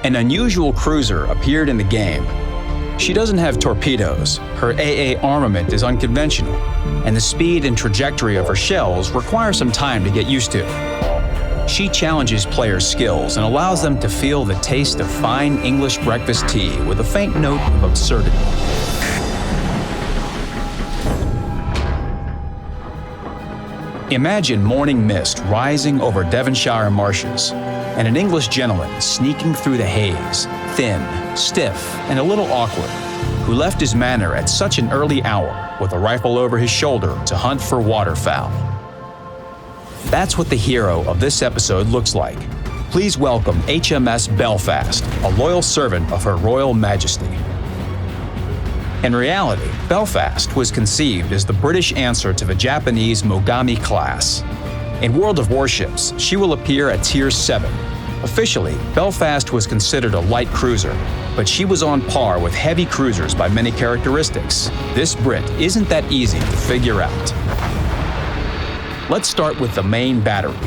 An unusual cruiser appeared in the game. She doesn't have torpedoes, her AA armament is unconventional, and the speed and trajectory of her shells require some time to get used to. She challenges players' skills and allows them to feel the taste of fine English breakfast tea with a faint note of absurdity. Imagine morning mist rising over Devonshire marshes, and an English gentleman sneaking through the haze, thin, stiff, and a little awkward, who left his manor at such an early hour with a rifle over his shoulder to hunt for waterfowl. That's what the hero of this episode looks like. Please welcome HMS Belfast, a loyal servant of Her Royal Majesty. In reality, Belfast was conceived as the British answer to the Japanese Mogami class. In World of Warships, she will appear at Tier 7. Officially, Belfast was considered a light cruiser, but she was on par with heavy cruisers by many characteristics. This Brit isn't that easy to figure out. Let's start with the main battery.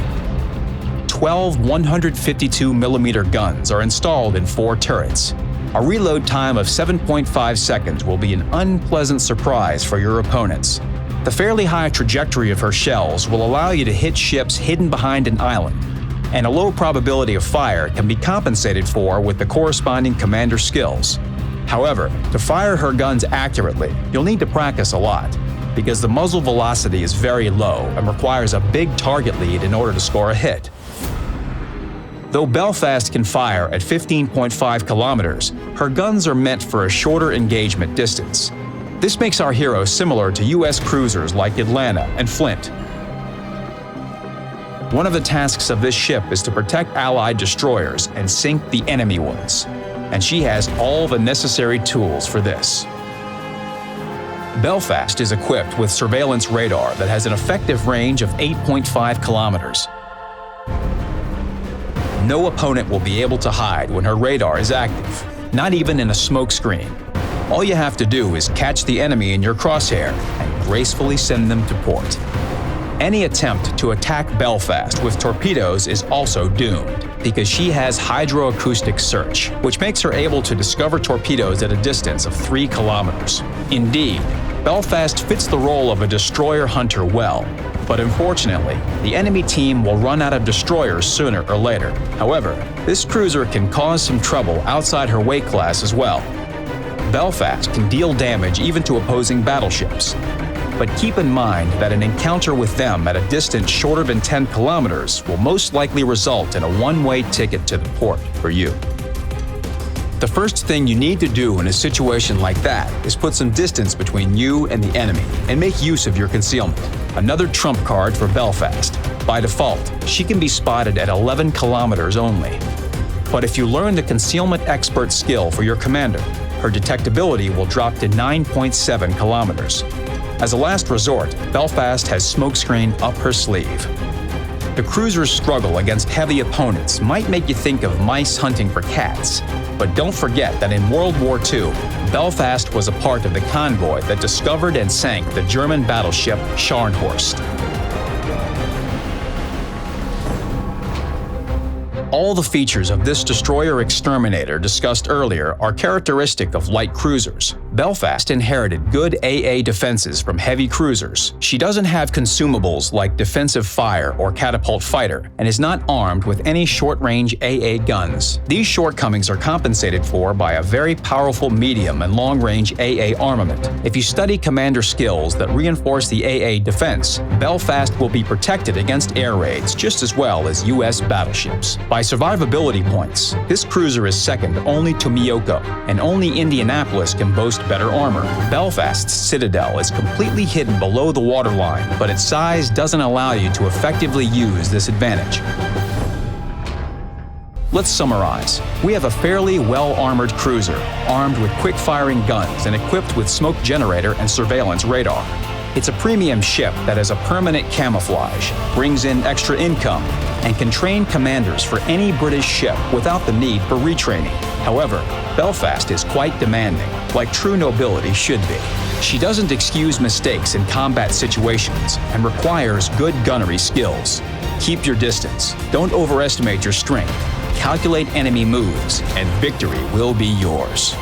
12 152mm guns are installed in 4 turrets. A reload time of 7.5 seconds will be an unpleasant surprise for your opponents. The fairly high trajectory of her shells will allow you to hit ships hidden behind an island, and a low probability of fire can be compensated for with the corresponding commander skills. However, to fire her guns accurately, you'll need to practice a lot, because the muzzle velocity is very low and requires a big target lead in order to score a hit. Though Belfast can fire at 15.5 kilometers, her guns are meant for a shorter engagement distance. This makes our hero similar to US cruisers like Atlanta and Flint. One of the tasks of this ship is to protect Allied destroyers and sink the enemy ones, and she has all the necessary tools for this. Belfast is equipped with surveillance radar that has an effective range of 8.5 kilometers. No opponent will be able to hide when her radar is active, not even in a smokescreen. All you have to do is catch the enemy in your crosshair and gracefully send them to port. Any attempt to attack Belfast with torpedoes is also doomed, because she has hydroacoustic search, which makes her able to discover torpedoes at a distance of 3 kilometers. Indeed, Belfast fits the role of a destroyer hunter well, but unfortunately, the enemy team will run out of destroyers sooner or later. However, this cruiser can cause some trouble outside her weight class as well. Belfast can deal damage even to opposing battleships. But keep in mind that an encounter with them at a distance shorter than 10 kilometers will most likely result in a one-way ticket to the port for you. The first thing you need to do in a situation like that is put some distance between you and the enemy and make use of your concealment. Another trump card for Belfast. By default, she can be spotted at 11 kilometers only. But if you learn the concealment expert skill for your commander, her detectability will drop to 9.7 kilometers. As a last resort, Belfast has Smokescreen up her sleeve. The cruiser's struggle against heavy opponents might make you think of mice hunting for cats, but don't forget that in World War II, Belfast was a part of the convoy that discovered and sank the German battleship Scharnhorst. All the features of this destroyer exterminator discussed earlier are characteristic of light cruisers. Belfast inherited good AA defenses from heavy cruisers. She doesn't have consumables like defensive fire or catapult fighter, and is not armed with any short-range AA guns. These shortcomings are compensated for by a very powerful medium and long-range AA armament. If you study commander skills that reinforce the AA defense, Belfast will be protected against air raids just as well as US battleships. By survivability points, this cruiser is second only to Miyoko, and only Indianapolis can boast better armor. Belfast's citadel is completely hidden below the waterline, but its size doesn't allow you to effectively use this advantage. Let's summarize. We have a fairly well-armored cruiser, armed with quick-firing guns and equipped with smoke generator and surveillance radar. It's a premium ship that has a permanent camouflage, brings in extra income, and can train commanders for any British ship without the need for retraining. However, Belfast is quite demanding, like true nobility should be. She doesn't excuse mistakes in combat situations and requires good gunnery skills. Keep your distance. Don't overestimate your strength. calculate enemy moves, and victory will be yours.